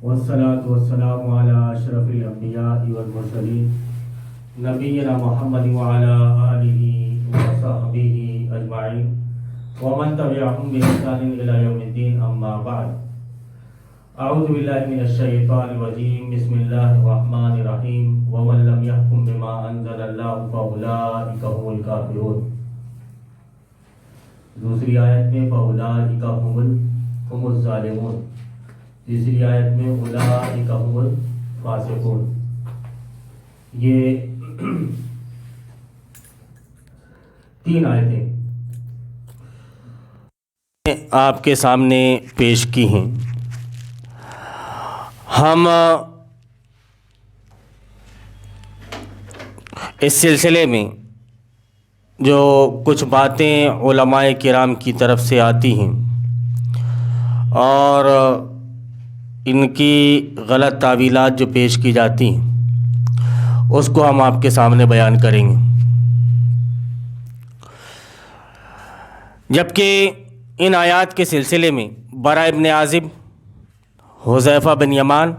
والصلاة والسلام على أشرف الأنبياء والمرسلين نبينا محمد وعلى آله وصحبه أجمعين ومن تبعهم بإحسان إلى يوم الدين أما بعد. أعوذ بالله من الشيطان الرجيم. بسم الله الرحمن الرحيم. ومن لم يحكم بما أنزل الله فأولئك هم الكافرون. دوسری آیت میں فَأُولَٰئِكَ هُمُ الظَّالِمُونَ. تیسری آیت میں اولئک هم الفاسقون. یہ تین آیتیں آپ کے سامنے پیش کی ہیں. ہم اس سلسلے میں جو کچھ باتیں علماء کرام کی طرف سے آتی ہیں اور ان کی غلط تعویلات جو پیش کی جاتی ہیں اس کو ہم آپ کے سامنے بیان کریں گے. جبکہ ان آیات کے سلسلے میں براء ابن عازب، حذیفہ بن یمان،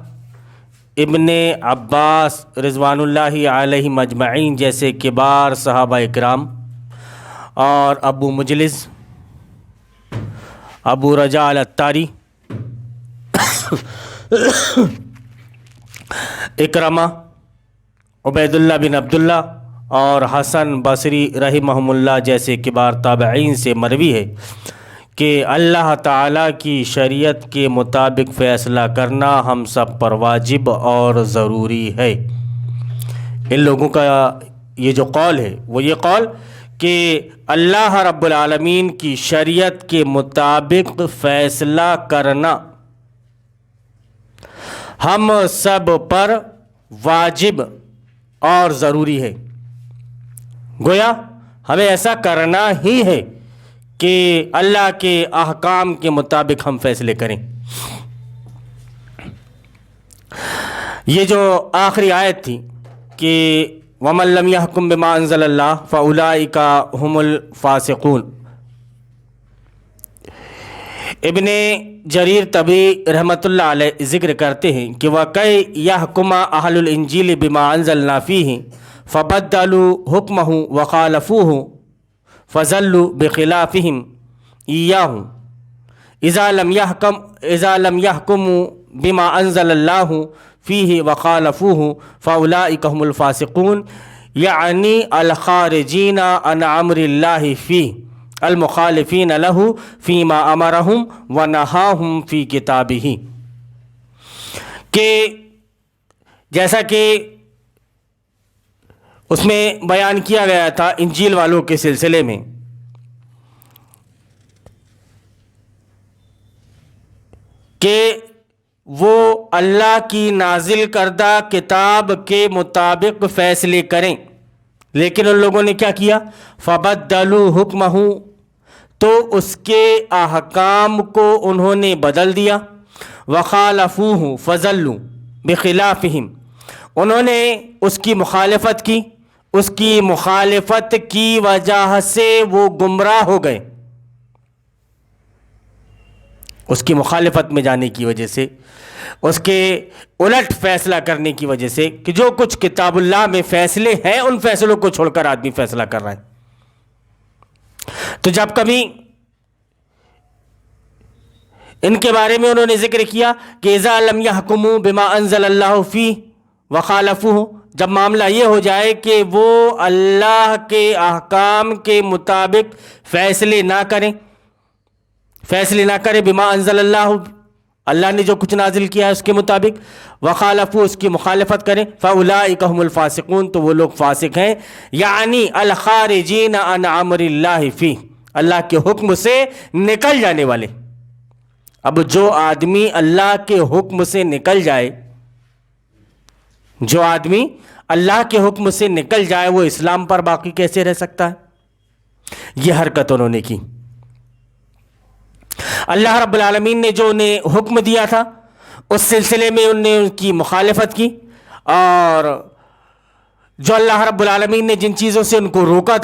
ابن عباس رضوان اللہ علیہ مجمعین جیسے کبار صحابہ اکرام اور ابو مجلس، ابو رجاء العطاری، اکرمہ، عبید اللہ بن عبداللہ اور حسن بصری رحمہم اللہ جیسے کبار تابعین سے مروی ہے کہ اللہ تعالیٰ کی شریعت کے مطابق فیصلہ کرنا ہم سب پر واجب اور ضروری ہے. ان لوگوں کا یہ جو قول ہے وہ یہ قول کہ اللہ رب العالمین کی شریعت کے مطابق فیصلہ کرنا ہم سب پر واجب اور ضروری ہے. گویا ہمیں ایسا کرنا ہی ہے کہ اللہ کے احکام کے مطابق ہم فیصلے کریں. یہ جو آخری آیت تھی کہ وَمَن لَّمْ يَحْكُم بِمَا أَنزَلَ اللَّهُ فَأُولَٰئِكَ هُمُ الْفَاسِقُونَ. ابن جریر طبری رحمۃ اللہ علیہ ذکر کرتے ہیں کہ وَكَيْ يَحْكُمَ أَهْلُ الْإِنجِيلِ بِمَا أَنزَلْنَا فِيهِ فَبَدَّلُوا حُكْمَهُ وَخَالَفُوهُ فَضَلُّوا بِخِلَافِهِمْ إِيَّاهُ إِذَا لَمْ يَحْكُمُوا بِمَا أَنزَلَ اللَّهُ فِيهِ وَخَالَفُوهُ فَأُولَٰئِكَ هُمُ الْفَاسِقُونَ، یعنی الخارجین عن امر اللہ فیہ المخالفین لہ فیما امرہم ونہاہم فی کتابہ. کہ جیسا کہ اس میں بیان کیا گیا تھا انجیل والوں کے سلسلے میں کہ وہ اللہ کی نازل کردہ کتاب کے مطابق فیصلے کریں، لیکن ان لوگوں نے کیا کیا؟ فَبَدَّلُوا حُكْمَهُ، تو اس کے احکام کو انہوں نے بدل دیا. وَخَالَفُوهُ فَضَلُّوا بِخِلَافِهِمْ، انہوں نے اس کی مخالفت کی، اس کی مخالفت کی وجہ سے وہ گمراہ ہو گئے. اس کی مخالفت میں جانے کی وجہ سے، اس کے الٹ فیصلہ کرنے کی وجہ سے کہ جو کچھ کتاب اللہ میں فیصلے ہیں ان فیصلوں کو چھوڑ کر آدمی فیصلہ کر رہا ہے. تو جب کبھی ان کے بارے میں انہوں نے ذکر کیا کہ اذا لم يحكموا بما انزل اللہ فیہ وخالفوہ، جب معاملہ یہ ہو جائے کہ وہ اللہ کے احکام کے مطابق فیصلے نہ کریں بما انزل اللہ، اللہ نے جو کچھ نازل کیا ہے اس کے مطابق، وخالفوا، اس کی مخالفت کریں، فاولئک هم الفاسقون، تو وہ لوگ فاسق ہیں، یعنی الخارجین عن امر اللہ فیہ، اللہ کے حکم سے نکل جانے والے. اب جو آدمی اللہ کے حکم سے نکل جائے، جو آدمی اللہ کے حکم سے نکل جائے وہ اسلام پر باقی کیسے رہ سکتا ہے؟ یہ حرکت انہوں نے کی. اللہ رب العالمین نے جو انہیں حکم دیا تھا اس سلسلے میں انہوں نے ان کی مخالفت کی، اور جو اللہ رب العالمین نے جن چیزوں سے ان کو روکا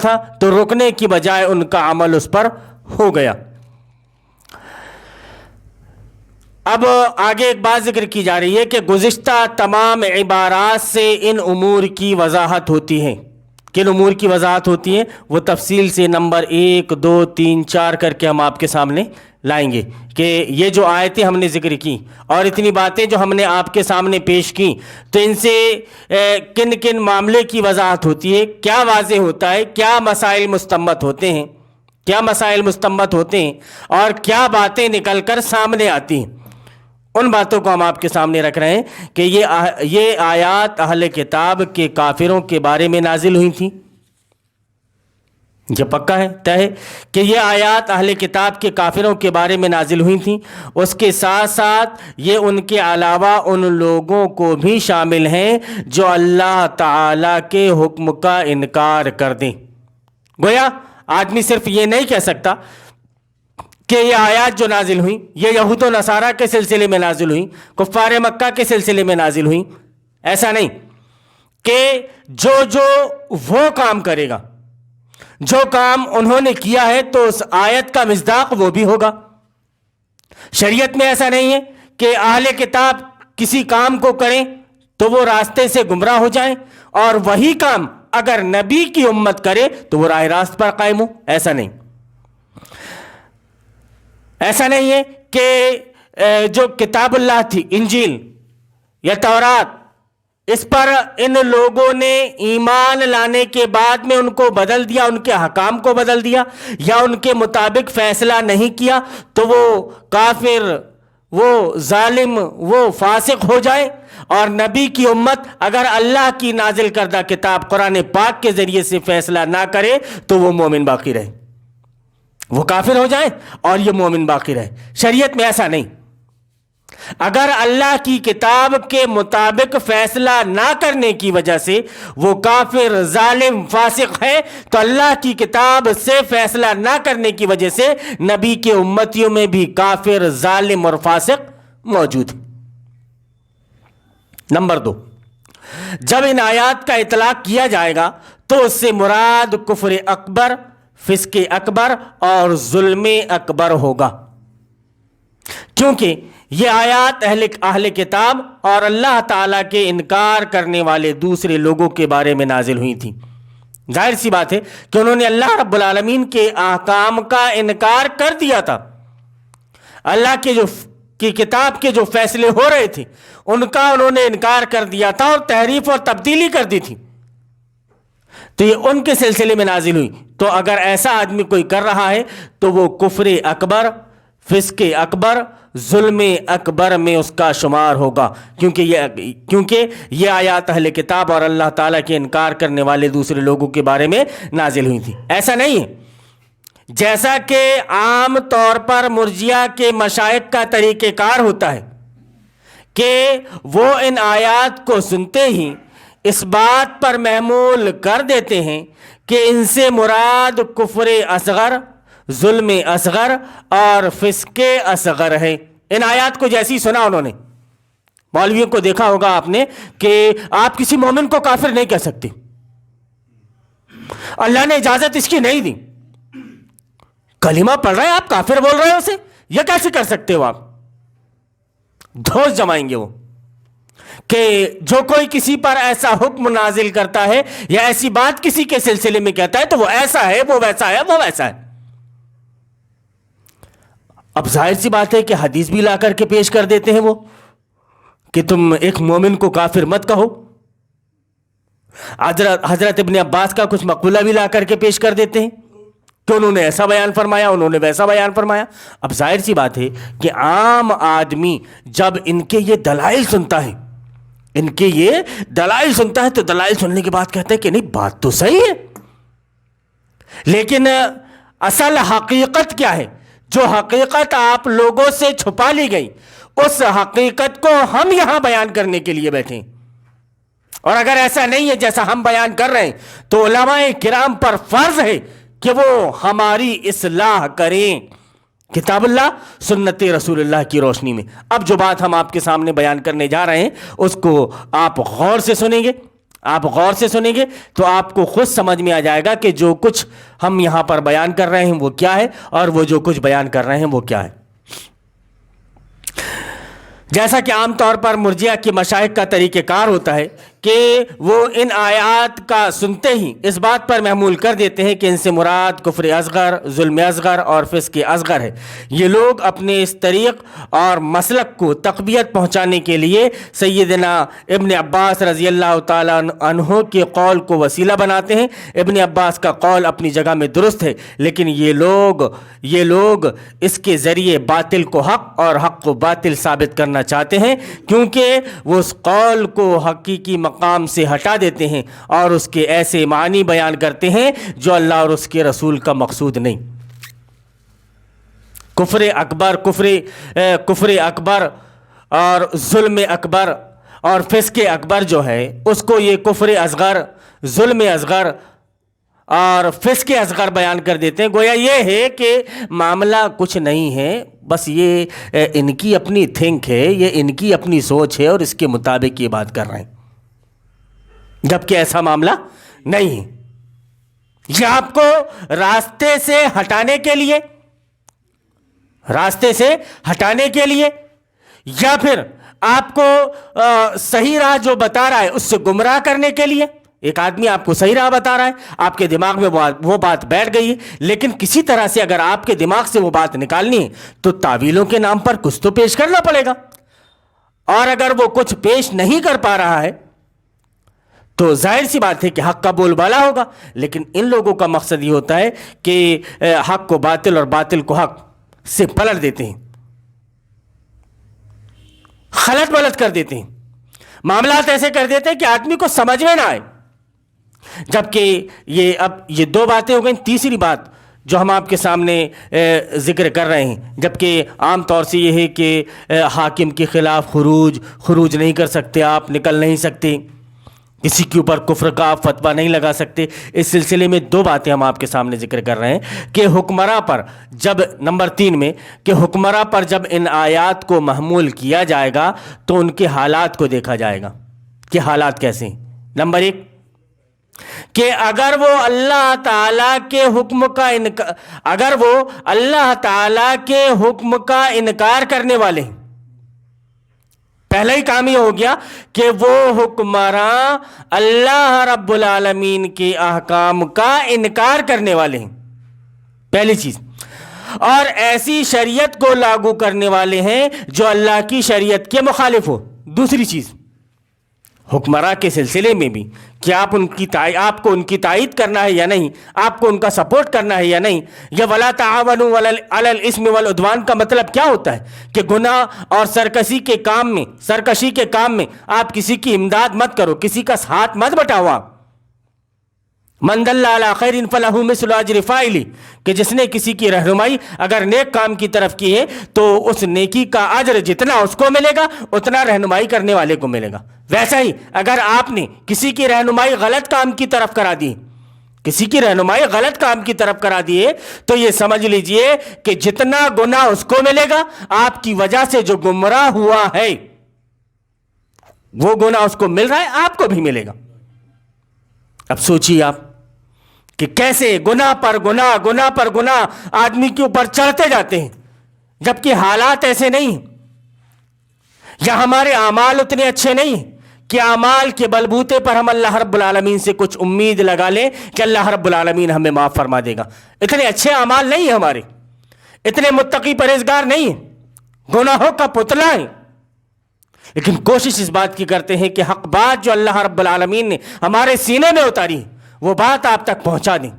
تھا تو روکنے کی بجائے ان کا عمل اس پر ہو گیا. اب آگے ایک بات ذکر کی جا رہی ہے کہ گزشتہ تمام عبارات سے ان امور کی وضاحت ہوتی ہے. کن امور کی وضاحت ہوتی ہے وہ تفصیل سے نمبر 1 2 3 4 کر کے ہم آپ کے سامنے لائیں گے کہ یہ جو آیتیں ہم نے ذکر کی اور اتنی باتیں جو ہم نے آپ کے سامنے پیش کی تو ان سے کن کن معاملے کی وضاحت ہوتی ہے, کیا واضح ہوتا ہے, کیا مسائل مستنبط ہوتے ہیں, کیا مسائل مستنبط ہوتے ہیں اور کیا باتیں نکل کر سامنے آتی ہیں. ان باتوں کو ہم آپ کے سامنے رکھ رہے ہیں کہ یہ آیات اہل کتاب کے کافروں کے بارے میں نازل ہوئی تھیں. یہ پکا ہے, طے ہے کہ یہ آیات اہل کتاب کے کافروں کے بارے میں نازل ہوئی تھیں. اس کے ساتھ ساتھ یہ ان کے علاوہ ان لوگوں کو بھی شامل ہیں جو اللہ تعالیٰ کے حکم کا انکار کر دیں. گویا آدمی صرف یہ نہیں کہہ سکتا کہ یہ آیات جو نازل ہوئیں یہ یہود و نصارہ کے سلسلے میں نازل ہوئیں, کفار مکہ کے سلسلے میں نازل ہوئیں. ایسا نہیں کہ جو وہ کام کرے گا, جو کام انہوں نے کیا ہے تو اس آیت کا مصداق وہ بھی ہوگا. شریعت میں ایسا نہیں ہے کہ اہل کتاب کسی کام کو کریں تو وہ راستے سے گمراہ ہو جائیں اور وہی کام اگر نبی کی امت کرے تو وہ راہ راست پر قائم ہو. ایسا نہیں. ایسا نہیں ہے کہ جو کتاب اللہ تھی, انجیل یا تورات, اس پر ان لوگوں نے ایمان لانے کے بعد میں ان کو بدل دیا, ان کے حکام کو بدل دیا یا ان کے مطابق فیصلہ نہیں کیا تو وہ کافر, وہ ظالم, وہ فاسق ہو جائے. اور نبی کی امت اگر اللہ کی نازل کردہ کتاب قرآن پاک کے ذریعے سے فیصلہ نہ کرے تو وہ مومن باقی رہے, وہ کافر ہو جائیں اور یہ مومن باقی رہے. شریعت میں ایسا نہیں. اگر اللہ کی کتاب کے مطابق فیصلہ نہ کرنے کی وجہ سے وہ کافر, ظالم, فاسق ہے تو اللہ کی کتاب سے فیصلہ نہ کرنے کی وجہ سے نبی کے امتیوں میں بھی کافر, ظالم اور فاسق موجود ہیں. نمبر 2, جب ان آیات کا اطلاق کیا جائے گا تو اس سے مراد کفر اکبر, فسق اکبر اور ظلم اکبر ہوگا, کیونکہ یہ آیات اہل کتاب اور اللہ تعالیٰ کے انکار کرنے والے دوسرے لوگوں کے بارے میں نازل ہوئی تھیں. ظاہر سی بات ہے کہ انہوں نے اللہ رب العالمین کے احکام کا انکار کر دیا تھا. اللہ کی کتاب کے جو فیصلے ہو رہے تھے ان کا انہوں نے انکار کر دیا تھا اور تحریف اور تبدیلی کر دی تھی, تو یہ ان کے سلسلے میں نازل ہوئی. تو اگر ایسا آدمی کوئی کر رہا ہے تو وہ کفر اکبر, فسق اکبر, ظلم اکبر میں اس کا شمار ہوگا, کیونکہ یہ آیات اہل کتاب اور اللہ تعالیٰ کے انکار کرنے والے دوسرے لوگوں کے بارے میں نازل ہوئی تھی. ایسا نہیں ہے جیسا کہ عام طور پر مرجئہ کے مشائخ کا طریقہ کار ہوتا ہے کہ وہ ان آیات کو سنتے ہی اس بات پر محمول کر دیتے ہیں کہ ان سے مراد کفر اصغر, ظلم اصغر اور فسق اصغر ہے. ان آیات کو جیسی سنا انہوں نے, مولویوں کو دیکھا ہوگا آپ نے کہ آپ کسی مومن کو کافر نہیں کہہ سکتے, اللہ نے اجازت اس کی نہیں دی. کلمہ پڑھ رہے ہیں آپ, کافر بول رہے ہیں اسے, یہ کیسے کر سکتے ہو آپ؟ دھوس جمائیں گے وہ کہ جو کوئی کسی پر ایسا حکم نازل کرتا ہے یا ایسی بات کسی کے سلسلے میں کہتا ہے تو وہ ایسا ہے, وہ ویسا ہے, وہ ویسا ہے. اب ظاہر سی بات ہے کہ حدیث بھی لا کر کے پیش کر دیتے ہیں وہ کہ تم ایک مومن کو کافر مت کہو. حضرت ابن عباس کا کچھ مقولہ بھی لا کر کے پیش کر دیتے ہیں کہ انہوں نے ایسا بیان فرمایا, انہوں نے ویسا بیان فرمایا. اب ظاہر سی بات ہے کہ عام آدمی جب ان کے یہ دلائل سنتا ہے, تو دلائل سننے کے بعد کہتا ہے کہ نہیں بات تو صحیح ہے, لیکن اصل حقیقت کیا ہے؟ جو حقیقت آپ لوگوں سے چھپا لی گئی اس حقیقت کو ہم یہاں بیان کرنے کے لیے بیٹھے. اور اگر ایسا نہیں ہے جیسا ہم بیان کر رہے ہیں تو علماء کرام پر فرض ہے کہ وہ ہماری اصلاح کریں کتاب اللہ, سنت رسول اللہ کی روشنی میں. اب جو بات ہم آپ کے سامنے بیان کرنے جا رہے ہیں اس کو آپ غور سے سنیں گے تو آپ کو خود سمجھ میں آ جائے گا کہ جو کچھ ہم یہاں پر بیان کر رہے ہیں وہ کیا ہے اور وہ جو کچھ بیان کر رہے ہیں وہ کیا ہے. جیسا کہ عام طور پر مرجئہ کے مشائخ کا طریقہ کار ہوتا ہے کہ وہ ان آیات کا سنتے ہی اس بات پر محمول کر دیتے ہیں کہ ان سے مراد کفر اصغر، ظلم اصغر اور فسق اصغر ہے۔ یہ لوگ اپنے اس طریق اور مسلک کو تقویت پہنچانے کے لیے سیدنا ابن عباس رضی اللہ تعالیٰ عنہ کے قول کو وسیلہ بناتے ہیں۔ ابن عباس کا قول اپنی جگہ میں درست ہے، لیکن یہ لوگ اس کے ذریعے باطل کو حق اور حق کو باطل ثابت کرنا چاہتے ہیں، کیونکہ وہ اس قول کو حقیقی مقام سے ہٹا دیتے ہیں اور اس کے ایسے معنی بیان کرتے ہیں جو اللہ اور اس کے رسول کا مقصود نہیں۔ کفر اکبر اور ظلم اکبر اور فسق اکبر جو ہے اس کو یہ کفر اصغر، ظلم اصغر اور فسق اصغر بیان کر دیتے ہیں۔ گویا یہ ہے کہ معاملہ کچھ نہیں ہے، بس یہ ان کی اپنی تھنک ہے، یہ ان کی اپنی سوچ ہے اور اس کے مطابق یہ بات کر رہے ہیں، جبکہ ایسا معاملہ نہیں ہے۔ یہ آپ کو راستے سے ہٹانے کے لیے یا پھر آپ کو صحیح راہ جو بتا رہا ہے اس سے گمراہ کرنے کے لیے۔ ایک آدمی آپ کو صحیح راہ بتا رہا ہے، آپ کے دماغ میں وہ بات بیٹھ گئی ہے، لیکن کسی طرح سے اگر آپ کے دماغ سے وہ بات نکالنی ہے تو تعویلوں کے نام پر کچھ تو پیش کرنا پڑے گا، اور اگر وہ کچھ پیش نہیں کر پا رہا ہے تو ظاہر سی بات ہے کہ حق کا بول بالا ہوگا۔ لیکن ان لوگوں کا مقصد یہ ہوتا ہے کہ حق کو باطل اور باطل کو حق سے پلٹ دیتے ہیں، خلط بلط کر دیتے ہیں، معاملات ایسے کر دیتے ہیں کہ آدمی کو سمجھ میں نہ آئے۔ جبکہ یہ دو باتیں ہو گئیں، تیسری بات جو ہم آپ کے سامنے ذکر کر رہے ہیں، جبکہ عام طور سے یہ ہے کہ حاکم کے خلاف خروج نہیں کر سکتے، آپ نکل نہیں سکتے، کسی کے اوپر کفر کا آپ فتویٰ نہیں لگا سکتے۔ اس سلسلے میں دو باتیں ہم آپ کے سامنے ذکر کر رہے ہیں کہ حکمراں پر جب نمبر 3 میں کہ حکمراں پر جب ان آیات کو محمول کیا جائے گا تو ان کے حالات کو دیکھا جائے گا کہ حالات کیسے ہیں۔ نمبر 1 کہ اگر وہ اللہ تعالیٰ کے حکم کا انکار کرنے والے ہیں، پہلا ہی کام یہ ہو گیا کہ وہ حکمراں اللہ رب العالمین کے احکام کا انکار کرنے والے ہیں، پہلی چیز، اور ایسی شریعت کو لاگو کرنے والے ہیں جو اللہ کی شریعت کے مخالف ہو۔ دوسری چیز، حکمراں کے سلسلے میں بھی کہ آپ کو ان کی تائید کرنا ہے یا نہیں، آپ کو ان کا سپورٹ کرنا ہے یا نہیں۔ یا وَلَا تَعَاوَنُوا عَلَى الْإِثْمِ وَالْعُدْوَانِ کا مطلب کیا ہوتا ہے کہ گناہ اور سرکشی کے کام میں آپ کسی کی امداد مت کرو، کسی کا ہاتھ مت بٹاؤ۔ مَن دَلَّ عَلَى خَيْرٍ فَلَهُ مِثْلُ أَجْرِ فَاعِلِهِ کہ جس نے کسی کی رہنمائی اگر نیک کام کی طرف کی ہے تو اس نیکی کا اجر جتنا اس کو ملے گا اتنا رہنمائی کرنے والے کو ملے گا۔ ویسا ہی اگر آپ نے کسی کی رہنمائی غلط کام کی طرف کرا دی ہے تو یہ سمجھ لیجئے کہ جتنا گناہ اس کو ملے گا، آپ کی وجہ سے جو گمراہ ہوا ہے وہ گناہ اس کو مل رہا ہے، آپ کو بھی ملے گا۔ اب سوچیے آپ کہ کیسے گناہ پر گناہ آدمی کے اوپر چڑھتے جاتے ہیں، جبکہ حالات ایسے نہیں ہیں، یا ہمارے اعمال اتنے اچھے نہیں ہیں کہ اعمال کے بلبوتے پر ہم اللہ رب العالمین سے کچھ امید لگا لیں کہ اللہ رب العالمین ہمیں معاف فرما دے گا۔ اتنے اچھے اعمال نہیں ہیں ہمارے، اتنے متقی پرہیزگار نہیں ہیں، گناہوں کا پتلا ہیں، لیکن کوشش اس بات کی کرتے ہیں کہ حق بات جو اللہ رب العالمین نے ہمارے سینے میں اتاری ہے وہ بات آپ تک پہنچا دیں،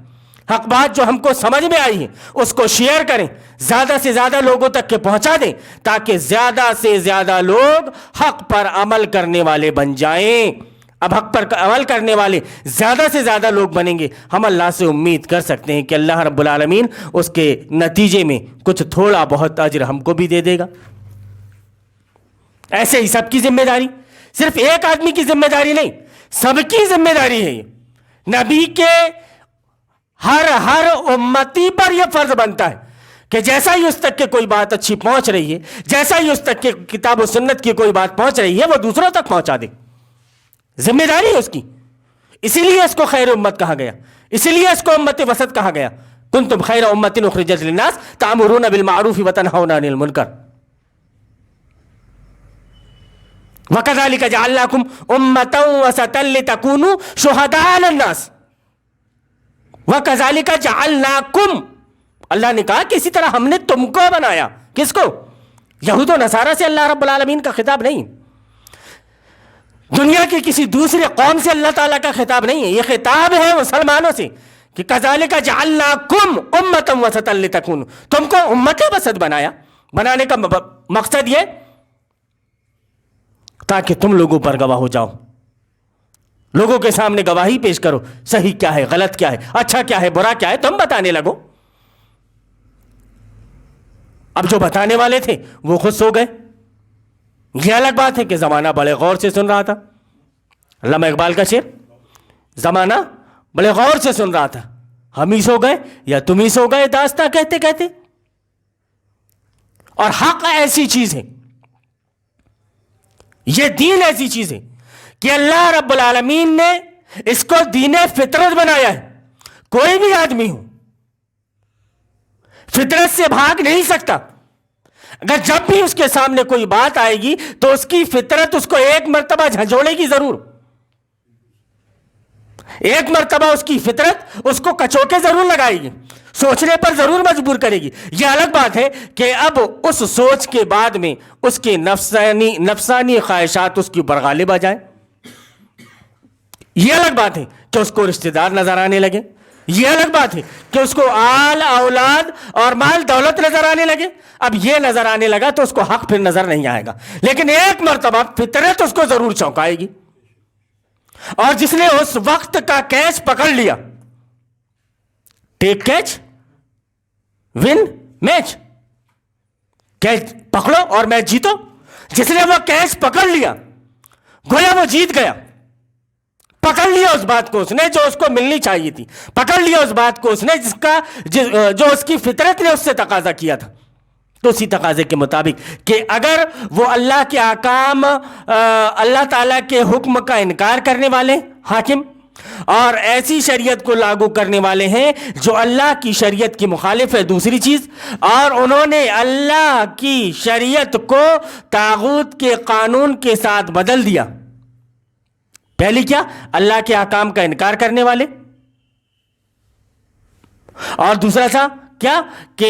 حق بات جو ہم کو سمجھ میں آئی ہے اس کو شیئر کریں، زیادہ سے زیادہ لوگوں تک کے پہنچا دیں، تاکہ زیادہ سے زیادہ لوگ حق پر عمل کرنے والے بن جائیں۔ اب حق پر عمل کرنے والے زیادہ سے زیادہ لوگ بنیں گے، ہم اللہ سے امید کر سکتے ہیں کہ اللہ رب العالمین اس کے نتیجے میں کچھ تھوڑا بہت اجر ہم کو بھی دے دے گا۔ ایسے ہی سب کی ذمہ داری، صرف ایک آدمی کی ذمہ داری نہیں، سب کی ذمہ داری ہے۔ یہ نبی کے ہر امتی پر یہ فرض بنتا ہے کہ جیسا ہی اس تک کہ کوئی بات اچھی پہنچ رہی ہے، جیسا ہی اس تک کہ کتاب و سنت کی کوئی بات پہنچ رہی ہے وہ دوسروں تک پہنچا دے، ذمہ داری ہے اس کی۔ اسی لیے اس کو خیر امت کہا گیا، اسی لیے اس کو امت وسط کہا گیا، کنتم خیر امت اخرجت للناس تأمرون بالمعروف وتنہون عن المنکر۔ وَكَذَلِكَ جَعَلْنَاكُمْ أُمَّةً وَسَطًا لِتَكُونُوا شُهَدَاءَ عَلَى النَّاسِ. وَكَذَلِكَ جَعَلْنَاكُمْ، اللہ نے کہا کہ اسی طرح ہم نے تم کو بنایا. کس کو؟ یہود و نصارہ سے اللہ رب العالمین کا خطاب نہیں، دنیا کی کسی دوسرے قوم سے اللہ تعالیٰ کا خطاب نہیں ہے، یہ خطاب ہے مسلمانوں سے کہ کذالک جعلناکم امۃ وسطا لتکونوا، تم کو امت وسط بنایا. بنانے کا مقصد یہ تاکہ تم لوگوں پر گواہ ہو جاؤ، لوگوں کے سامنے گواہی پیش کرو، صحیح کیا ہے، غلط کیا ہے، اچھا کیا ہے، برا کیا ہے، تم بتانے لگو. اب جو بتانے والے تھے وہ خود سو گئے. یہ الگ بات ہے کہ زمانہ بڑے غور سے سن رہا تھا. علامہ اقبال کا شعر، زمانہ بڑے غور سے سن رہا تھا، ہم ہی سو گئے یا تم ہی سو گئے داستاں کہتے کہتے. اور حق ایسی چیز ہے، یہ دین ایسی چیز ہے کہ اللہ رب العالمین نے اس کو دین فطرت بنایا ہے. کوئی بھی آدمی ہو فطرت سے بھاگ نہیں سکتا. اگر جب بھی اس کے سامنے کوئی بات آئے گی تو اس کی فطرت اس کو ایک مرتبہ جھنجھوڑے گی ضرور، ایک مرتبہ اس کی فطرت اس کو کچوکے ضرور لگائے گی، سوچنے پر ضرور مجبور کرے گی. یہ الگ بات ہے کہ اب اس سوچ کے بعد میں اس کے نفسانی خواہشات اس کے اوپر غالب آ جائیں. یہ الگ بات ہے کہ اس کو رشتہ دار نظر آنے لگے، یہ الگ بات ہے کہ اس کو آل اولاد اور مال دولت نظر آنے لگے. اب یہ نظر آنے لگا تو اس کو حق پھر نظر نہیں آئے گا، لیکن ایک مرتبہ فطرت اس کو ضرور چونکائے گی. اور جس نے اس وقت کا کیچ پکڑ لیا، ٹیک کیچ ون میچ، کیچ پکڑو اور میچ جیتو. جس نے وہ کیچ پکڑ لیا گویا وہ جیت گیا. پکڑ لیا اس بات کو اس نے جو اس کو ملنی چاہیے تھی، پکڑ لیا اس بات کو اس نے جو اس کی فطرت نے اس سے تقاضا کیا تھا. تو اسی تقاضے کے مطابق کہ اگر وہ اللہ کے احکام، اللہ تعالیٰ کے حکم کا انکار کرنے والے حاکم اور ایسی شریعت کو لاگو کرنے والے ہیں جو اللہ کی شریعت کی مخالف ہے، دوسری چیز، اور انہوں نے اللہ کی شریعت کو طاغوت کے قانون کے ساتھ بدل دیا. پہلی کیا؟ اللہ کے احکام کا انکار کرنے والے، اور دوسرا تھا کیا کہ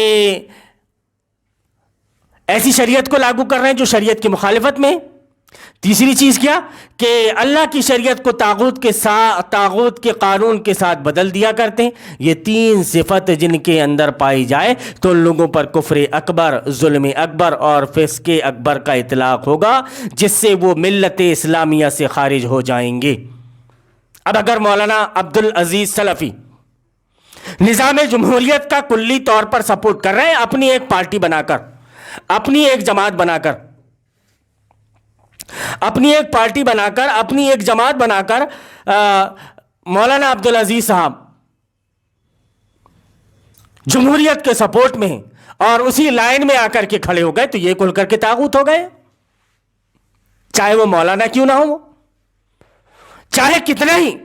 ایسی شریعت کو لاگو کر رہے ہیں جو شریعت کی مخالفت میں. تیسری چیز کیا کہ اللہ کی شریعت کو طاغوت کے قانون کے ساتھ بدل دیا کرتے ہیں. یہ تین صفت جن کے اندر پائی جائے تو ان لوگوں پر کفر اکبر، ظلم اکبر اور فسق اکبر کا اطلاق ہوگا، جس سے وہ ملت اسلامیہ سے خارج ہو جائیں گے. اب اگر مولانا عبدالعزیز سلفی نظام جمہوریت کا کلی طور پر سپورٹ کر رہے ہیں، اپنی ایک پارٹی بنا کر، اپنی ایک جماعت بنا کر، اپنی ایک پارٹی بنا کر، اپنی ایک جماعت بنا کر مولانا عبدالعزیز صاحب جمہوریت کے سپورٹ میں ہیں اور اسی لائن میں آ کر کے کھڑے ہو گئے تو یہ کھل کر کے طاغوت ہو گئے، چاہے وہ مولانا کیوں نہ ہو، چاہے کتنا ہی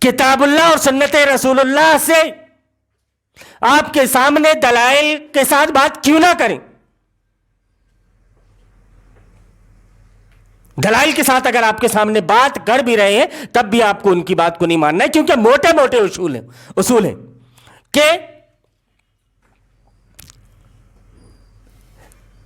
کتاب اللہ اور سنت رسول اللہ سے آپ کے سامنے دلائل کے ساتھ بات کیوں نہ کریں. دلائل کے ساتھ اگر آپ کے سامنے بات کر بھی رہے ہیں تب بھی آپ کو ان کی بات کو نہیں ماننا ہے، کیونکہ موٹے موٹے اصول ہیں کہ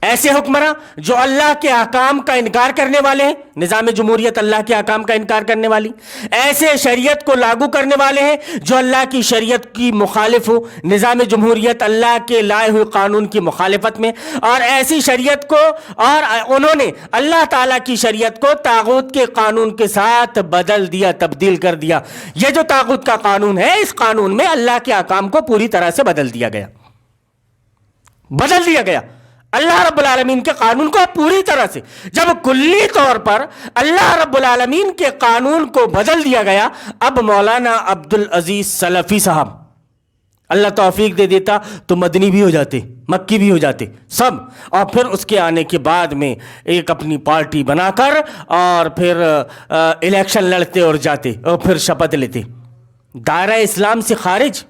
ایسے حکمراں جو اللہ کے احکام کا انکار کرنے والے ہیں، نظام جمہوریت اللہ کے احکام کا انکار کرنے والی، ایسے شریعت کو لاگو کرنے والے ہیں جو اللہ کی شریعت کی مخالف ہو، نظام جمہوریت اللہ کے لائے ہوئے قانون کی مخالفت میں، اور ایسی شریعت کو، اور انہوں نے اللہ تعالیٰ کی شریعت کو طاغوت کے قانون کے ساتھ بدل دیا، تبدیل کر دیا. یہ جو طاغوت کا قانون ہے، اس قانون میں اللہ کے احکام کو پوری طرح سے بدل دیا گیا، اللہ رب العالمین کے قانون کو پوری طرح سے. جب کلی طور پر اللہ رب العالمین کے قانون کو بدل دیا گیا، اب مولانا عبدالعزیز سلفی صاحب، اللہ توفیق دے دیتا تو مدنی بھی ہو جاتے، مکی بھی ہو جاتے سب، اور پھر اس کے آنے کے بعد میں ایک اپنی پارٹی بنا کر اور پھر الیکشن لڑتے اور جاتے اور پھر شپث لیتے. دائرہ اسلام سے خارج،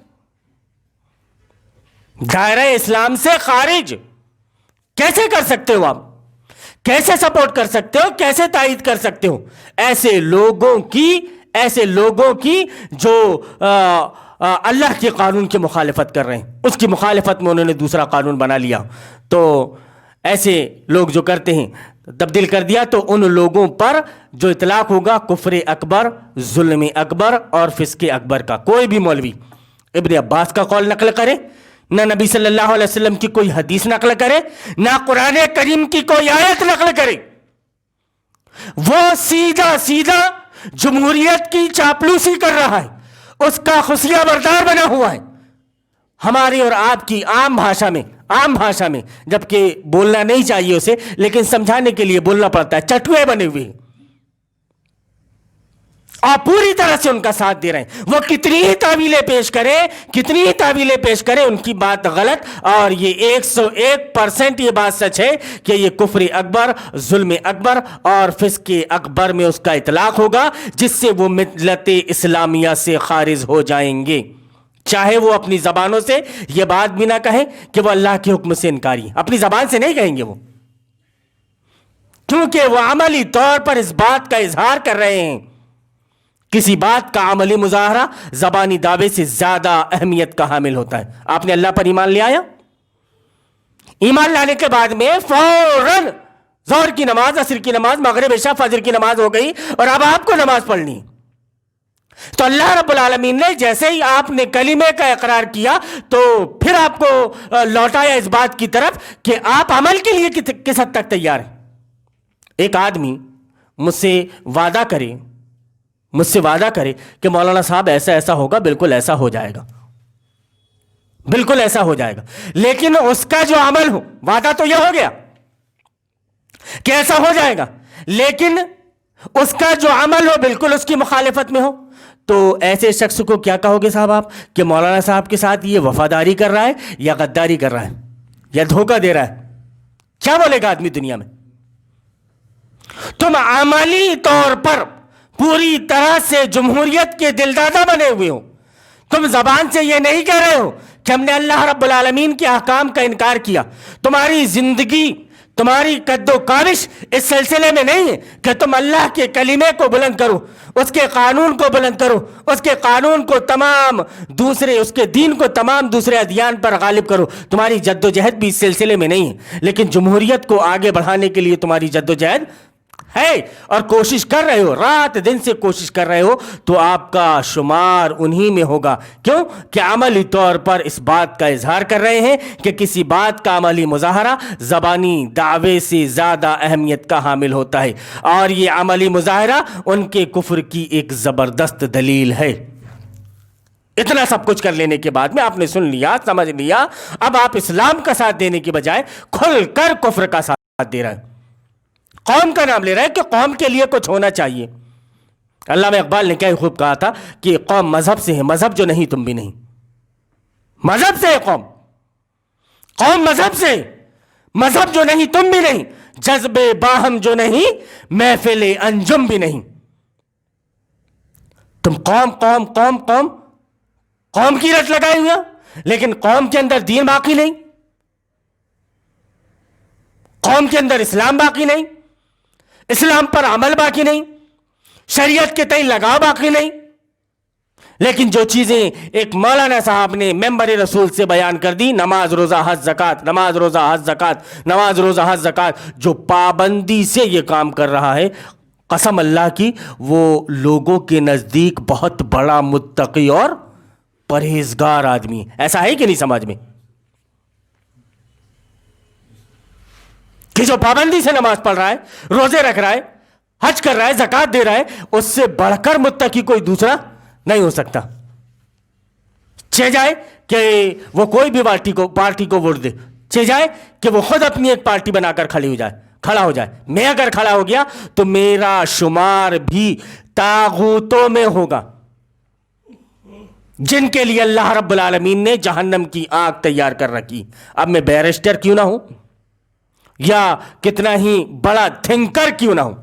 دائرہ اسلام سے خارج کیسے کر سکتے ہو آپ؟ کیسے سپورٹ کر سکتے ہو, کیسے تائید کر سکتے ہو ایسے لوگوں کی جو اللہ کے قانون کی مخالفت کر رہے ہیں, اس کی مخالفت میں انہوں نے دوسرا قانون بنا لیا. تو ایسے لوگ جو کرتے ہیں تبدیل کر دیا, تو ان لوگوں پر جو اطلاق ہوگا کفر اکبر, ظلم اکبر اور فسق اکبر کا. کوئی بھی مولوی ابن عباس کا قول نقل کرے, نہ نبی صلی اللہ علیہ وسلم کی کوئی حدیث نقل کرے, نہ قرآن کریم کی کوئی آیت نقل کرے, وہ سیدھا جمہوریت کی چاپلوسی کر رہا ہے, اس کا خفیہ بردار بنا ہوا ہے. ہماری اور آپ کی عام بھاشا میں جبکہ بولنا نہیں چاہیے اسے, لیکن سمجھانے کے لیے بولنا پڑتا ہے, چٹوے بنے ہوئے ہیں اور پوری طرح سے ان کا ساتھ دے رہے ہیں. وہ کتنی ہی تعویلیں پیش کرے ان کی بات غلط, اور یہ 101% یہ بات سچ ہے کہ یہ کفر اکبر, ظلم اکبر اور فسق اکبر میں اس کا اطلاق ہوگا, جس سے وہ ملت اسلامیہ سے خارج ہو جائیں گے. چاہے وہ اپنی زبانوں سے یہ بات بھی نہ کہیں کہ وہ اللہ کے حکم سے انکاری, اپنی زبان سے نہیں کہیں گے وہ, کیونکہ وہ عملی طور پر اس بات کا اظہار کر رہے ہیں. کسی بات کا عملی مظاہرہ زبانی دعوے سے زیادہ اہمیت کا حامل ہوتا ہے. آپ نے اللہ پر ایمان لے آیا, ایمان لانے کے بعد میں فوراً ظہر کی نماز, عصر کی نماز, مغرب عشاء فجر کی نماز ہو گئی, اور اب آپ کو نماز پڑھنی. تو اللہ رب العالمین نے جیسے ہی آپ نے کلمے کا اقرار کیا تو پھر آپ کو لوٹایا اس بات کی طرف کہ آپ عمل کے لیے کس حد تک تیار ہیں. ایک آدمی مجھ سے وعدہ کرے کہ مولانا صاحب ایسا ہوگا, بالکل ایسا ہو جائے گا, لیکن اس کا جو عمل ہو, وعدہ تو یہ ہو گیا کہ ایسا ہو جائے گا, لیکن اس کا جو عمل ہو بالکل اس کی مخالفت میں ہو, تو ایسے شخص کو کیا کہو گے صاحب آپ کہ مولانا صاحب کے ساتھ یہ وفاداری کر رہا ہے یا غداری کر رہا ہے یا دھوکہ دے رہا ہے؟ کیا بولے گا آدمی دنیا میں؟ تم عملی طور پر پوری طرح سے جمہوریت کے دلدادہ بنے ہوئے ہو. تم زبان سے یہ نہیں کہہ رہے ہو کہ ہم نے اللہ رب العالمین کے احکام کا انکار کیا. تمہاری زندگی, تمہاری قد و کاوش اس سلسلے میں نہیں ہے کہ تم اللہ کے کلمے کو بلند کرو, اس کے قانون کو بلند کرو, اس کے قانون کو اس کے دین کو تمام دوسرے ادیان پر غالب کرو. تمہاری جد و جہد بھی اس سلسلے میں نہیں ہے, لیکن جمہوریت کو آگے بڑھانے کے لیے تمہاری جد و جہد ہے اور کوشش کر رہے ہو, رات دن سے کوشش کر رہے ہو, تو آپ کا شمار انہی میں ہوگا. کیوں کہ عملی طور پر اس بات کا اظہار کر رہے ہیں کہ کسی بات کا عملی مظاہرہ زبانی دعوے سے زیادہ اہمیت کا حامل ہوتا ہے, اور یہ عملی مظاہرہ ان کے کفر کی ایک زبردست دلیل ہے. اتنا سب کچھ کر لینے کے بعد میں آپ نے سن لیا, سمجھ لیا, اب آپ اسلام کا ساتھ دینے کی بجائے کھل کر کفر کا ساتھ دے رہے ہیں, قوم کا نام لے رہا ہے کہ قوم کے لیے کچھ ہونا چاہیے. علامہ اقبال نے کیا خوب کہا تھا کہ قوم مذہب سے ہے, مذہب جو نہیں تم بھی نہیں. مذہب سے ہے قوم مذہب سے, مذہب جو نہیں تم بھی نہیں, جذب باہم جو نہیں محفل انجم بھی نہیں. تم قوم کی رٹ لگائے ہوئے, لیکن قوم کے اندر دین باقی نہیں, قوم کے اندر اسلام باقی نہیں, اسلام پر عمل باقی نہیں, شریعت کے تئیں لگاؤ باقی نہیں. لیکن جو چیزیں ایک مولانا صاحب نے ممبر رسول سے بیان کر دی, نماز روزہ حج زکات, نماز روزہ حج زکات, نماز روزہ حج زکات, جو پابندی سے یہ کام کر رہا ہے, قسم اللہ کی وہ لوگوں کے نزدیک بہت بڑا متقی اور پرہیزگار آدمی. ایسا ہے کہ نہیں سماج میں کہ جو پابندی سے نماز پڑھ رہا ہے, روزے رکھ رہا ہے, حج کر رہا ہے, زکات دے رہا ہے, اس سے بڑھ کر متقی کوئی دوسرا نہیں ہو سکتا. چہ جائے کہ وہ کوئی بھی پارٹی کو ووٹ دے, چہ جائے کہ وہ خود اپنی ایک پارٹی بنا کر کھڑا ہو جائے. میں اگر کھڑا ہو گیا تو میرا شمار بھی طاغوتوں میں ہوگا جن کے لیے اللہ رب العالمین نے جہنم کی آگ تیار کر رکھی. اب میں بیرسٹر کیوں نہ ہوں یا کتنا ہی بڑا تھنکر کیوں نہ ہوں,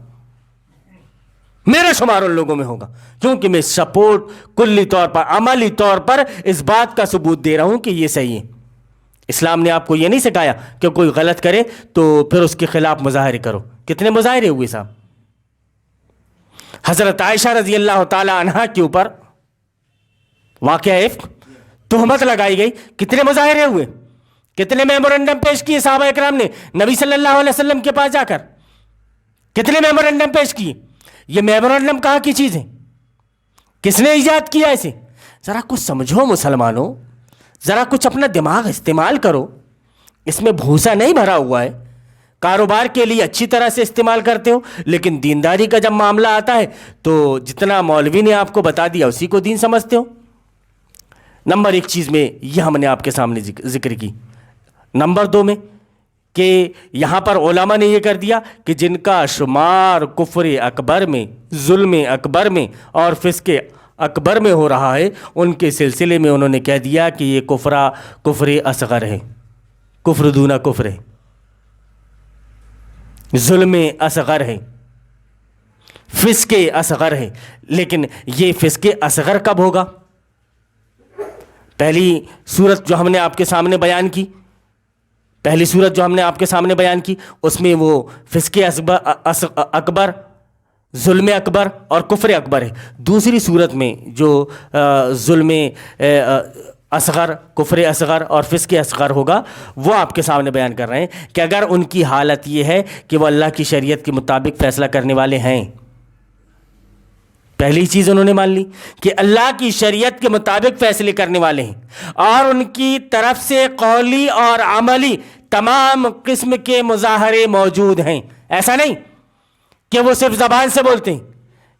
میرا شمار ان لوگوں میں ہوگا, کیونکہ میں سپورٹ کلی طور پر, عملی طور پر اس بات کا ثبوت دے رہا ہوں کہ یہ صحیح ہے. اسلام نے آپ کو یہ نہیں سکھایا کہ کوئی غلط کرے تو پھر اس کے خلاف مظاہرے کرو. کتنے مظاہرے ہوئے صاحب؟ حضرت عائشہ رضی اللہ تعالی عنہا کے اوپر واقعہ افک تہمت لگائی گئی، کتنے مظاہرے ہوئے، کتنے میمورنڈم پیش کیے صحابہ اکرام نے نبی صلی اللہ علیہ وسلم کے پاس جا کر، کتنے میمورنڈم پیش کیے؟ یہ میمورنڈم کہاں کی چیز ہے؟ کس نے ایجاد کیا اسے؟ ذرا کچھ سمجھو مسلمانوں، ذرا کچھ اپنا دماغ استعمال کرو، اس میں بھوسا نہیں بھرا ہوا ہے۔ کاروبار کے لیے اچھی طرح سے استعمال کرتے ہو، لیکن دینداری کا جب معاملہ آتا ہے تو جتنا مولوی نے آپ کو بتا دیا اسی کو دین سمجھتے ہو۔ نمبر 1 چیز میں یہ ہم نے آپ کے سامنے ذکر کی۔ نمبر 2 میں کہ یہاں پر علماء نے یہ کر دیا کہ جن کا شمار کفر اکبر میں، ظلم اکبر میں اور فسق اکبر میں ہو رہا ہے، ان کے سلسلے میں انہوں نے کہہ دیا کہ یہ کفر اصغر ہے، کفر دون کفر ہے، ظلم اصغر ہے، فسق اصغر ہے۔ لیکن یہ فسق اصغر کب ہوگا؟ پہلی صورت جو ہم نے آپ کے سامنے بیان کی، اس میں وہ فسق اکبر، ظلم اکبر اور کفر اکبر ہے۔ دوسری صورت میں جو ظلم اصغر، کفر اصغر اور فسق اصغر ہوگا، وہ آپ کے سامنے بیان کر رہے ہیں کہ اگر ان کی حالت یہ ہے کہ وہ اللہ کی شریعت کے مطابق فیصلہ کرنے والے ہیں، پہلی چیز انہوں نے مان لی کہ اللہ کی شریعت کے مطابق فیصلے کرنے والے ہیں، اور ان کی طرف سے قولی اور عملی تمام قسم کے مظاہرے موجود ہیں۔ ایسا نہیں کہ وہ صرف زبان سے بولتے ہیں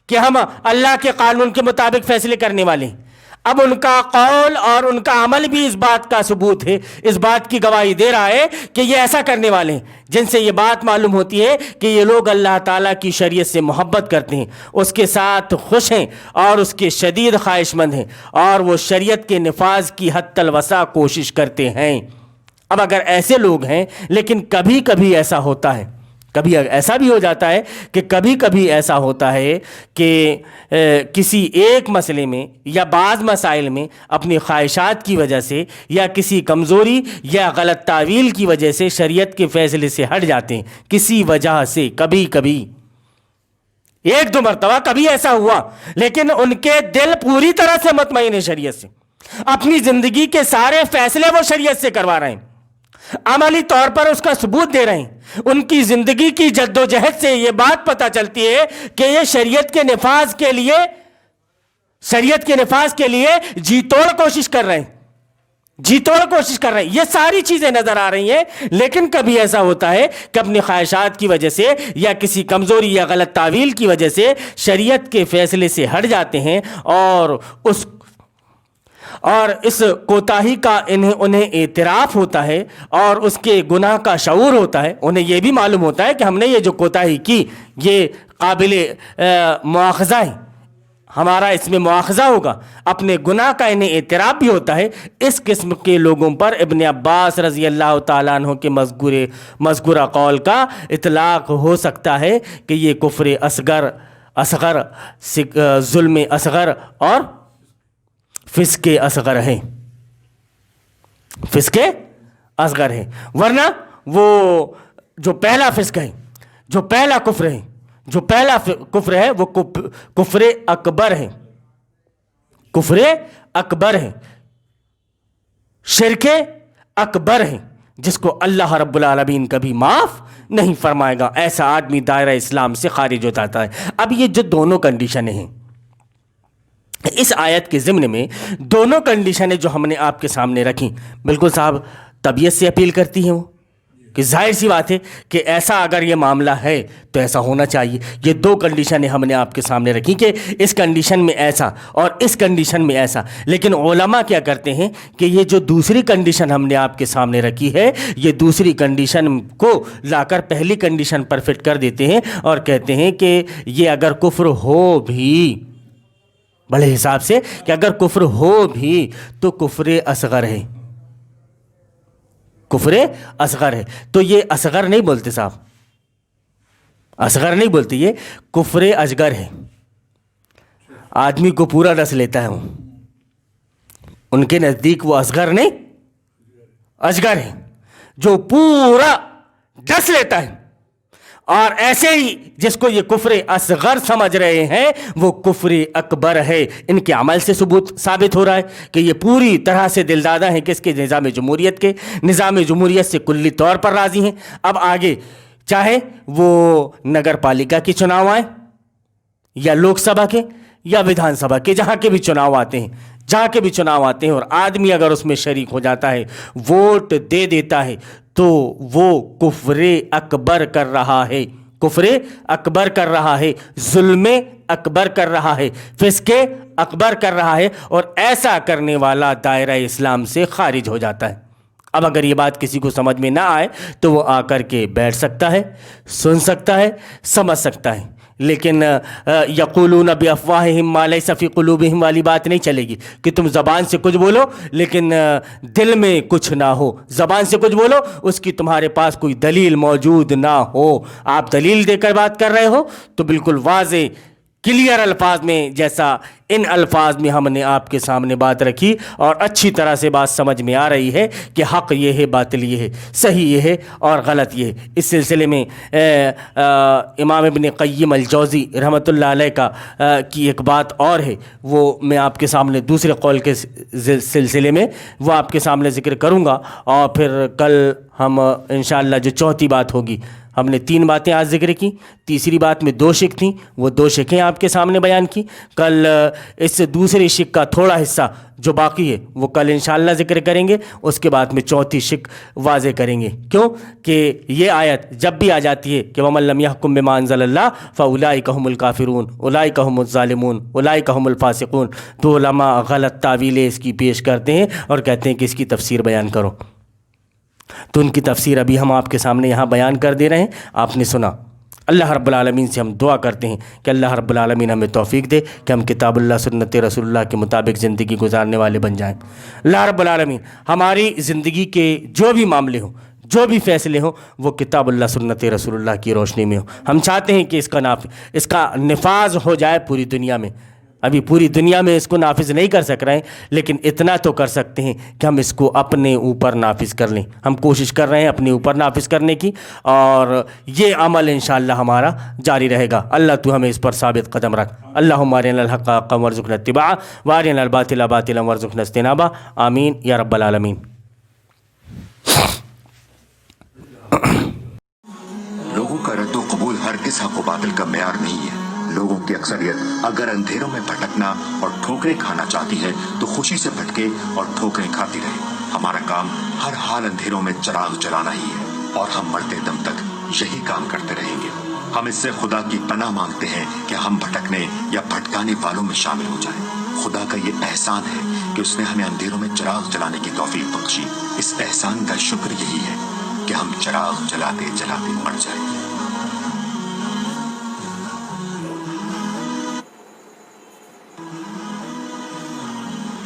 کہ ہم اللہ کے قانون کے مطابق فیصلے کرنے والے ہیں، اب ان کا قول اور ان کا عمل بھی اس بات کا ثبوت ہے، اس بات کی گواہی دے رہا ہے کہ یہ ایسا کرنے والے ہیں، جن سے یہ بات معلوم ہوتی ہے کہ یہ لوگ اللہ تعالیٰ کی شریعت سے محبت کرتے ہیں، اس کے ساتھ خوش ہیں اور اس کے شدید خواہش مند ہیں، اور وہ شریعت کے نفاذ کی حد الوسع کوشش کرتے ہیں۔ اب اگر ایسے لوگ ہیں، لیکن کبھی کبھی ایسا ہوتا ہے، کبھی ایسا بھی ہو جاتا ہے کہ کبھی ایسا ہوتا ہے کہ کسی ایک مسئلے میں یا بعض مسائل میں اپنی خواہشات کی وجہ سے یا کسی کمزوری یا غلط تعویل کی وجہ سے شریعت کے فیصلے سے ہٹ جاتے ہیں، کسی وجہ سے، کبھی 1-2 مرتبہ کبھی ایسا ہوا، لیکن ان کے دل پوری طرح سے مطمئن ہے شریعت سے، اپنی زندگی کے سارے فیصلے وہ شریعت سے کروا رہے ہیں، عملی طور پر اس کا ثبوت دے رہے ہیں۔ ان کی زندگی کی جدوجہد سے یہ بات پتہ چلتی ہے کہ یہ شریعت کے نفاذ کے لیے جی توڑ کوشش کر رہے ہیں، یہ ساری چیزیں نظر آ رہی ہیں۔ لیکن کبھی ایسا ہوتا ہے کہ اپنی خواہشات کی وجہ سے یا کسی کمزوری یا غلط تعویل کی وجہ سے شریعت کے فیصلے سے ہٹ جاتے ہیں، اور اس کوتاہی کا انہیں اعتراف ہوتا ہے اور اس کے گناہ کا شعور ہوتا ہے۔ انہیں یہ بھی معلوم ہوتا ہے کہ ہم نے یہ جو کوتاہی کی یہ قابل مواخذہ ہے، ہمارا اس میں مواخذہ ہوگا، اپنے گناہ کا انہیں اعتراف بھی ہوتا ہے۔ اس قسم کے لوگوں پر ابن عباس رضی اللہ تعالیٰ عنہ کے مذکورہ قول کا اطلاق ہو سکتا ہے کہ یہ کفر اصغر، ظلم اصغر اور فسق اصغر ہے، ورنہ وہ جو پہلا فسق ہے، جو پہلا کفر ہے وہ کفر اکبر ہے، شرک اکبر ہے، جس کو اللہ رب العالمین کبھی معاف نہیں فرمائے گا۔ ایسا آدمی دائرہ اسلام سے خارج ہو جاتا ہے۔ اب یہ جو دونوں کنڈیشنیں ہیں اس آیت کے ضمن میں، دونوں کنڈیشنیں جو ہم نے آپ کے سامنے رکھی، بالکل صاحب طبیعت سے اپیل کرتی ہیں وہ کہ ظاہر سی بات ہے کہ ایسا اگر یہ معاملہ ہے تو ایسا ہونا چاہیے۔ یہ 2 کنڈیشنیں ہم نے آپ کے سامنے رکھی کہ اس کنڈیشن میں ایسا اور اس کنڈیشن میں ایسا، لیکن علماء کیا کرتے ہیں کہ یہ جو دوسری کنڈیشن ہم نے آپ کے سامنے رکھی ہے، یہ دوسری کنڈیشن کو لا کر پہلی کنڈیشن پر فٹ کر دیتے ہیں اور کہتے ہیں کہ یہ اگر کفر ہو بھی، بڑے حساب سے کہ اگر کفر ہو بھی تو کفر اصغر ہے، تو یہ اصغر نہیں بولتے صاحب، اصغر نہیں بولتے، یہ کفر اصغر ہے۔ آدمی کو پورا ڈس لیتا ہے وہ، ان کے نزدیک وہ اصغر نہیں، اصغر ہے، جو پورا ڈس لیتا ہے اور ایسے ہی جس کو یہ کفر اصغر سمجھ رہے ہیں وہ کفر اکبر ہے. ان کے عمل سے ثابت ہو رہا ہے کہ یہ پوری طرح سے دلدادہ ہیں کس کے؟ نظام جمہوریت کے. نظام جمہوریت سے کلی طور پر راضی ہیں. اب آگے چاہے وہ نگر پالیکا کے چناؤ آئیں یا لوک سبھا کے یا ودھان سبھا کے، جہاں کے بھی چناؤ آتے ہیں اور آدمی اگر اس میں شریک ہو جاتا ہے، ووٹ دے دیتا ہے، تو وہ کفر اکبر کر رہا ہے. کفر اکبر کر رہا ہے، ظلم اکبر کر رہا ہے، فسق اکبر کر رہا ہے، اور ایسا کرنے والا دائرہ اسلام سے خارج ہو جاتا ہے. اب اگر یہ بات کسی کو سمجھ میں نہ آئے تو وہ آ کر کے بیٹھ سکتا ہے، سن سکتا ہے، سمجھ سکتا ہے، لیکن یقولون بافواہہم ما لیس فی قلوبہم والی بات نہیں چلے گی کہ تم زبان سے کچھ بولو لیکن دل میں کچھ نہ ہو. زبان سے کچھ بولو، اس کی تمہارے پاس کوئی دلیل موجود نہ ہو. آپ دلیل دے کر بات کر رہے ہو تو بالکل واضح کلیئر الفاظ میں، جیسا ان الفاظ میں ہم نے آپ کے سامنے بات رکھی اور اچھی طرح سے بات سمجھ میں آ رہی ہے کہ حق یہ ہے، باطل یہ ہے، صحیح یہ ہے اور غلط یہ ہے. اس سلسلے میں امام ابن قیم الجوزی رحمۃ اللہ علیہ کی ایک بات اور ہے، وہ میں آپ کے سامنے دوسرے قول کے سلسلے میں وہ آپ کے سامنے ذکر کروں گا. اور پھر کل ہم انشاءاللہ جو چوتھی بات ہوگی، ہم نے 3 باتیں آج ذکر کی، تیسری بات میں 2 شق تھیں، وہ 2 شقیں آپ کے سامنے بیان کی. کل اس سے دوسری شق کا تھوڑا حصہ جو باقی ہے وہ کل انشاءاللہ ذکر کریں گے. اس کے بعد میں چوتھی شق واضح کریں گے. کیوں کہ یہ آیت جب بھی آ جاتی ہے کہ وَمَن لَّمْ يَحْكُم بِمَا أَنزَلَ اللَّهُ فَأُولَٰئِكَ هُمُ الْكَافِرُونَ أُولَٰئِكَ هُمُ الظَّالِمُونَ أُولَٰئِكَ هُمُ الْفَاسِقُونَ، تو علماء غلط تعویلیں اس کی پیش کرتے ہیں اور کہتے ہیں کہ اس کی تفسیر بیان کرو. تو ان کی تفسیر ابھی ہم آپ کے سامنے یہاں بیان کر دے رہے ہیں، آپ نے سنا. اللہ رب العالمین سے ہم دعا کرتے ہیں کہ اللہ رب العالمین ہمیں توفیق دے کہ ہم کتاب اللہ سنت رسول اللہ کے مطابق زندگی گزارنے والے بن جائیں. اللہ رب العالمین ہماری زندگی کے جو بھی معاملے ہوں، جو بھی فیصلے ہوں، وہ کتاب اللہ سنت رسول اللہ کی روشنی میں ہوں. ہم چاہتے ہیں کہ اس کا نفاذ ہو جائے پوری دنیا میں. ابھی پوری دنیا میں اس کو نافذ نہیں کر سک رہے ہیں، لیکن اتنا تو کر سکتے ہیں کہ ہم اس کو اپنے اوپر نافذ کر لیں. ہم کوشش کر رہے ہیں اپنے اوپر نافذ کرنے کی، اور یہ عمل انشاءاللہ ہمارا جاری رہے گا. اللہ تو ہمیں اس پر ثابت قدم رکھ. اللہم ارنا الحق حقا وارزقنا اتباعہ وارنا الباطل باطلا وارزقنا اجتنابہ. آمین یا رب العالمین. لوگوں کا رد و قبول ہرگز حق و باطل کا معیار نہیں ہے. لوگوں کی اکثریت اگر اندھیروں میں بھٹکنا اور ٹھوکریں کھانا چاہتی ہے تو خوشی سے بھٹکے اور ٹھوکریں کھاتی رہے. ہمارا کام ہر حال اندھیروں میں چراغ جلانا ہی ہے، اور ہم مرتے دم تک یہی کام کرتے رہیں گے. ہم اس سے خدا کی پناہ مانگتے ہیں کہ ہم بھٹکنے یا بھٹکانے والوں میں شامل ہو جائیں. خدا کا یہ احسان ہے کہ اس نے ہمیں اندھیروں میں چراغ جلانے کی توفیق بخشی. اس احسان کا شکر یہی ہے کہ ہم چراغ جلاتے جلاتے مر جائیں.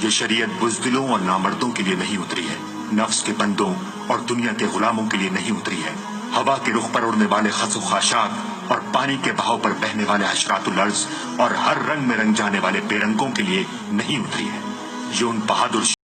یہ شریعت بزدلوں اور نامردوں کے لیے نہیں اتری ہے، نفس کے بندوں اور دنیا کے غلاموں کے لیے نہیں اتری ہے. ہوا کے رخ پر اڑنے والے خس و خاشاک اور پانی کے بہاؤ پر بہنے والے حشرات الارض اور ہر رنگ میں رنگ جانے والے بے رنگوں کے لیے نہیں اتری ہے. یہ ان بہادر